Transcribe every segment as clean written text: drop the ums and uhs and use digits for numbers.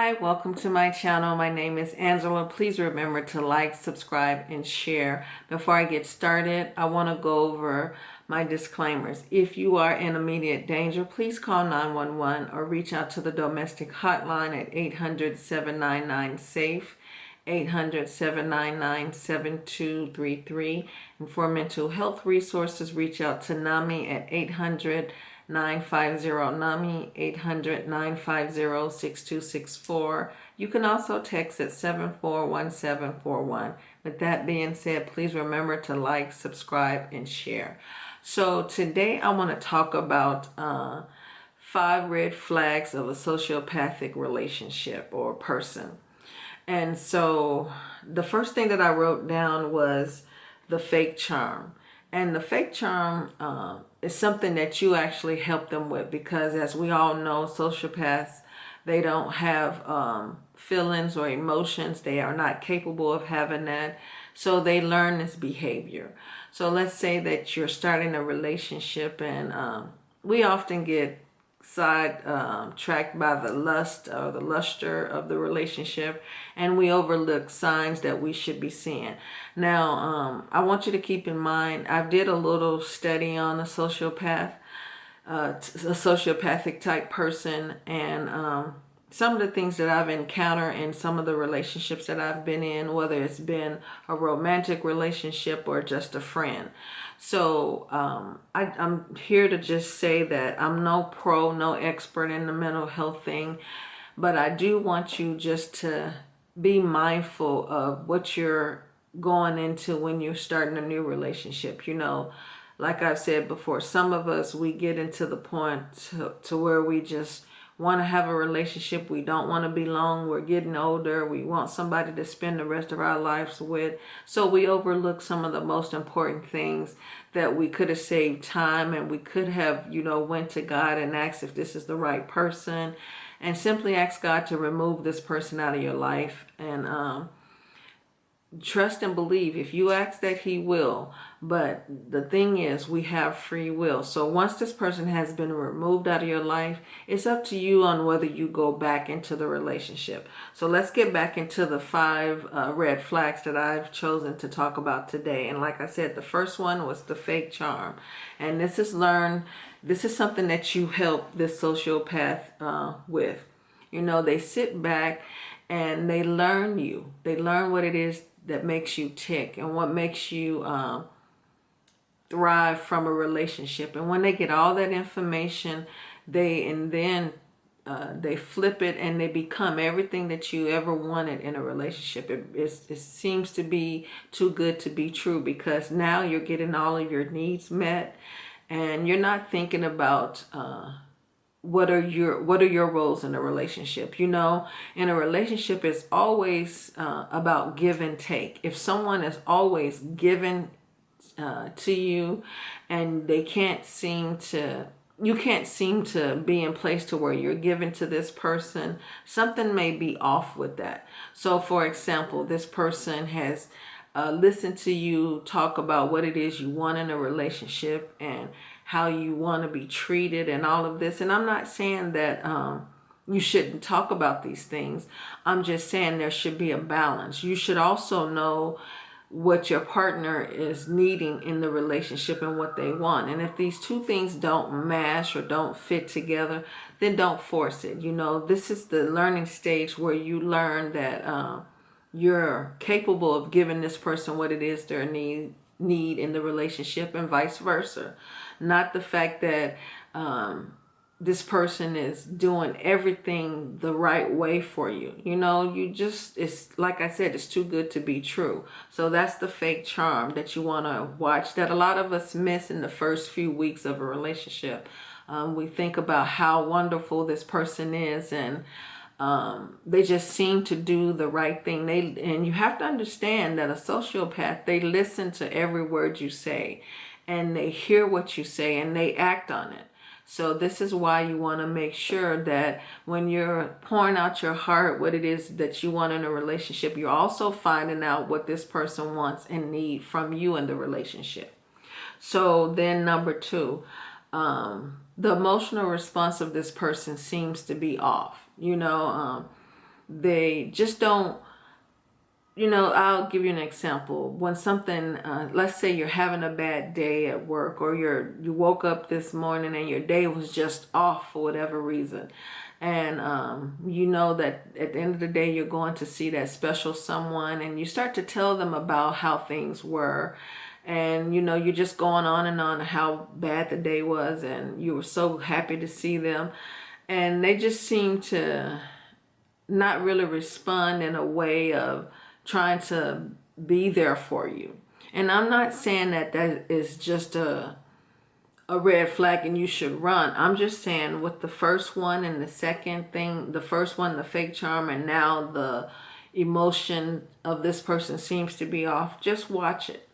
Hi, welcome to my channel. My name is Angela. Please remember to like, subscribe, and share. Before I get started, I want to go over my disclaimers. If you are in immediate danger, please call 911 or reach out to the domestic hotline at 800-799-SAFE, 800-799-7233. And for mental health resources, reach out to NAMI at 800-950-NAMI, 800-950-6264. You can also text at 741741. With that being said, please remember to like, subscribe, and share. So today I want to talk about 5 red flags of a sociopathic relationship or person. And so the first thing that I wrote down was the fake charm. And the fake charm is something that you actually help them with, because as we all know, sociopaths, they don't have feelings or emotions. They are not capable of having that. So they learn this behavior. So let's say that you're starting a relationship, and we often get sidetracked by the lust or the luster of the relationship, and we overlook signs that we should be seeing. Now, I want you to keep in mind, I did a little study on a sociopath, a sociopathic type person, and some of the things that I've encountered in some of the relationships that I've been in, whether it's been a romantic relationship or just a friend. So I'm here to just say that I'm no expert in the mental health thing, but I do want you just to be mindful of what you're going into when you're starting a new relationship. You know, like I've said before, some of us, we get into the point to where we just want to have a relationship. We don't want to be long. We're getting older. We want somebody to spend the rest of our lives with. So we overlook some of the most important things that we could have saved time, and we could have, you know, went to God and asked if this is the right person, and simply ask God to remove this person out of your life. And trust and believe. If you ask that, He will. But the thing is, we have free will. So once this person has been removed out of your life, it's up to you on whether you go back into the relationship. So let's get back into the 5 red flags that I've chosen to talk about today. And like I said, the first one was the fake charm. And this is something that you help this sociopath with. You know, they sit back and they learn you. They learn what it is that makes you tick and what makes you thrive from a relationship. And when they get all that information, they flip it and they become everything that you ever wanted in a relationship. It seems to be too good to be true, because now you're getting all of your needs met, and you're not thinking about what are your roles in a relationship. You know, in a relationship, it's always about give and take. If someone is always giving to you, and you can't seem to be in place to where you're giving to this person, something may be off with that. So for example, this person has listened to you talk about what it is you want in a relationship and how you want to be treated and all of this. And I'm not saying that you shouldn't talk about these things. I'm just saying there should be a balance. You should also know what your partner is needing in the relationship and what they want. And if these two things don't mash or don't fit together, then don't force it. You know, this is the learning stage where you learn that you're capable of giving this person what it is they need in the relationship, and vice versa. Not the fact that this person is doing everything the right way for you. You know, it's like I said, it's too good to be true. So that's the fake charm that you want to watch, that a lot of us miss in the first few weeks of a relationship. We think about how wonderful this person is, and they just seem to do the right thing. And you have to understand that a sociopath, they listen to every word you say, and they hear what you say, and they act on it. So this is why you want to make sure that when you're pouring out your heart, what it is that you want in a relationship, you're also finding out what this person wants and needs from you in the relationship. So then number 2, the emotional response of this person seems to be off. You know, they just don't, I'll give you an example. When something, let's say you're having a bad day at work, or you woke up this morning and your day was just off for whatever reason. And you know that at the end of the day, you're going to see that special someone, and you start to tell them about how things were. And, you're just going on and on how bad the day was, and you were so happy to see them. And they just seem to not really respond in a way of trying to be there for you. And I'm not saying that is just a red flag and you should run. I'm just saying with the first one and the second thing, the first one, the fake charm, and now the emotion of this person seems to be off, just watch it.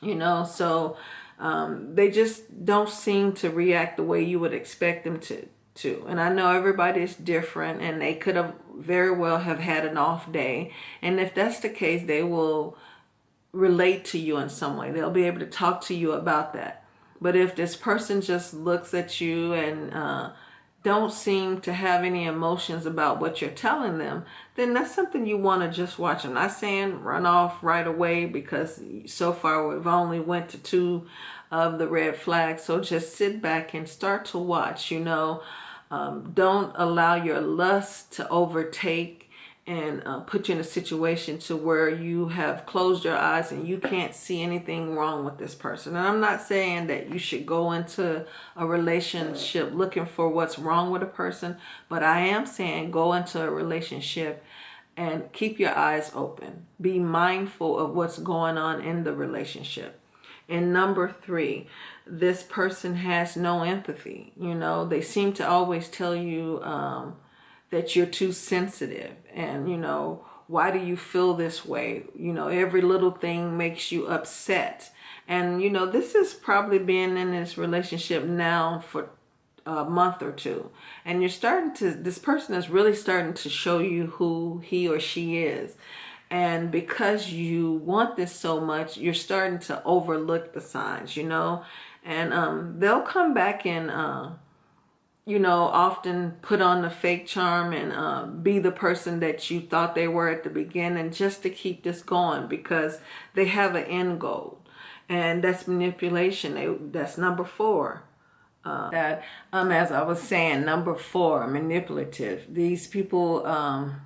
So they just don't seem to react the way you would expect them to. And I know everybody's different, and they could have very well have had an off day. And if that's the case, they will relate to you in some way. They'll be able to talk to you about that. But if this person just looks at you and don't seem to have any emotions about what you're telling them, then that's something you want to just watch. I'm not saying run off right away, because so far we've only went to 2 of the red flags. So just sit back and start to watch. Don't allow your lust to overtake and put you in a situation to where you have closed your eyes and you can't see anything wrong with this person. And I'm not saying that you should go into a relationship looking for what's wrong with a person, but I am saying go into a relationship and keep your eyes open. Be mindful of what's going on in the relationship. And number 3, this person has no empathy. They seem to always tell you that you're too sensitive, and why do you feel this way? Every little thing makes you upset. And this is probably been in this relationship now for a month or 2, and this person is really starting to show you who he or she is. And because you want this so much, you're starting to overlook the signs, and they'll come back and often put on the fake charm and be the person that you thought they were at the beginning, just to keep this going, because they have an end goal. And that's manipulation. That's number 4. As I was saying, number 4, manipulative. These people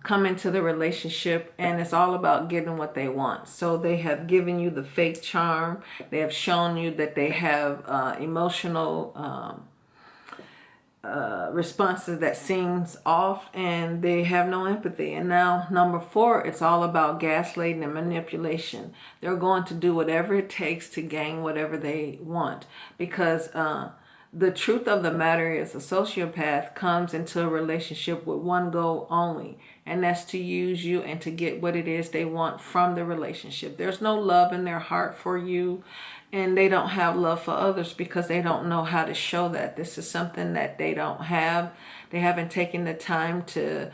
come into the relationship and it's all about getting what they want. So they have given you the fake charm. They have shown you that they have emotional responses that seems off, and they have no empathy. And now number 4, it's all about gaslighting and manipulation. They're going to do whatever it takes to gain whatever they want, because the truth of the matter is a sociopath comes into a relationship with one goal only, and that's to use you and to get what it is they want from the relationship. There's no love in their heart for you, and they don't have love for others because they don't know how to show that. This is something that they don't have. They haven't taken the time to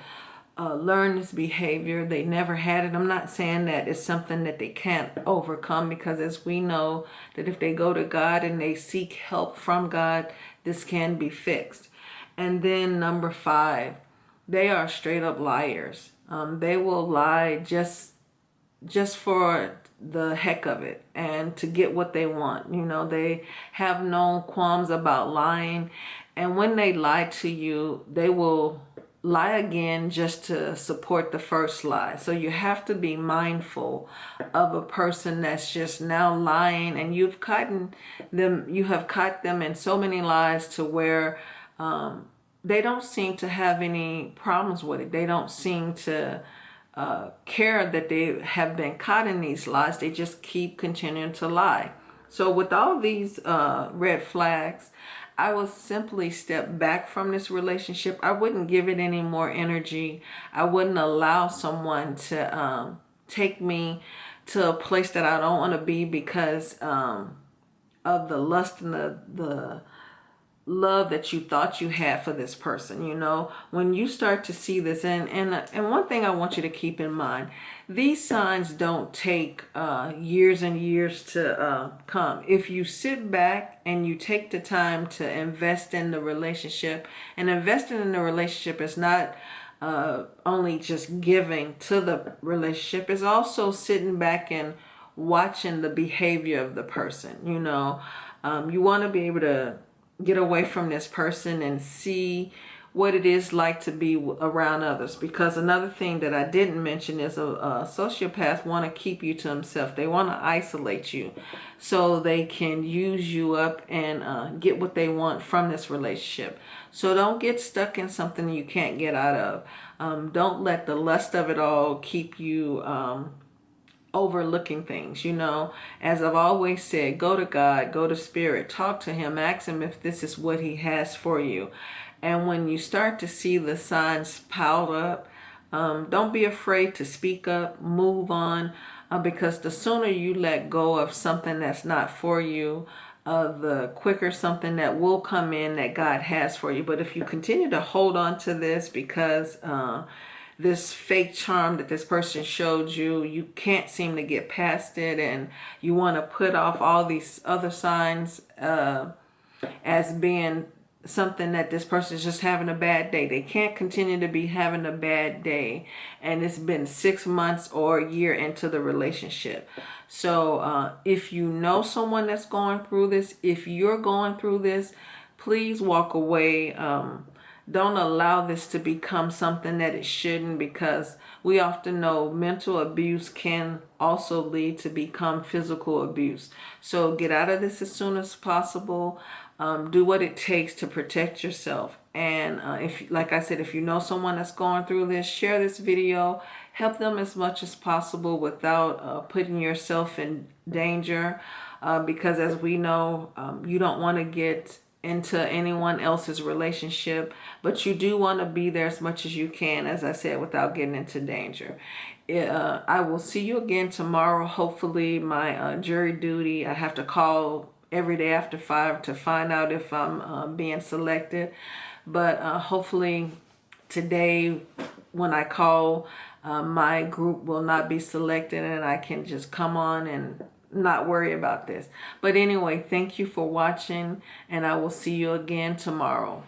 learn this behavior. They never had it. I'm not saying that it's something that they can't overcome, because as we know that if they go to God and they seek help from God, this can be fixed. And then number 5, they are straight up liars. They will lie just for the heck of it and to get what they want. They have no qualms about lying. And when they lie to you, they will lie again just to support the first lie. So you have to be mindful of a person that's just now lying, and you have caught them in so many lies to where they don't seem to have any problems with it. They don't seem to care that they have been caught in these lies. They just keep continuing to lie. So with all these red flags, I would simply step back from this relationship. I wouldn't give it any more energy. I wouldn't allow someone to take me to a place that I don't want to be because of the lust and the love that you thought you had for this person. When you start to see this, and one thing I want you to keep in mind, these signs don't take years and years to come. If you sit back and you take the time to invest in the relationship, and investing in the relationship is not only just giving to the relationship. It's also sitting back and watching the behavior of the person. You want to be able to get away from this person and see what it is like to be around others. Because another thing that I didn't mention is a sociopath want to keep you to himself. They want to isolate you so they can use you up and get what they want from this relationship. So don't get stuck in something you can't get out of. Don't let the lust of it all keep you overlooking things. As I've always said, go to God, go to Spirit, talk to Him, ask Him if this is what He has for you. And when you start to see the signs piled up, don't be afraid to speak up, move on, because the sooner you let go of something that's not for you, the quicker something that will come in that God has for you. But if you continue to hold on to this because this fake charm that this person showed you, you can't seem to get past it, and you want to put off all these other signs as being something that this person is just having a bad day. They can't continue to be having a bad day, and it's been 6 months or a year into the relationship. So if you know someone that's going through this, if you're going through this, please walk away. Don't allow this to become something that it shouldn't, because we often know mental abuse can also lead to become physical abuse. So get out of this as soon as possible. Do what it takes to protect yourself. And if, like I said, if you know someone that's going through this, share this video. Help them as much as possible without putting yourself in danger. Because as we know, you don't want to get into anyone else's relationship, but you do want to be there as much as you can, as I said, without getting into danger. I will see you again tomorrow. Hopefully my jury duty, I have to call every day after 5 to find out if I'm being selected, but hopefully today when I call, my group will not be selected and I can just come on and not worry about this. But anyway, thank you for watching, and I will see you again tomorrow.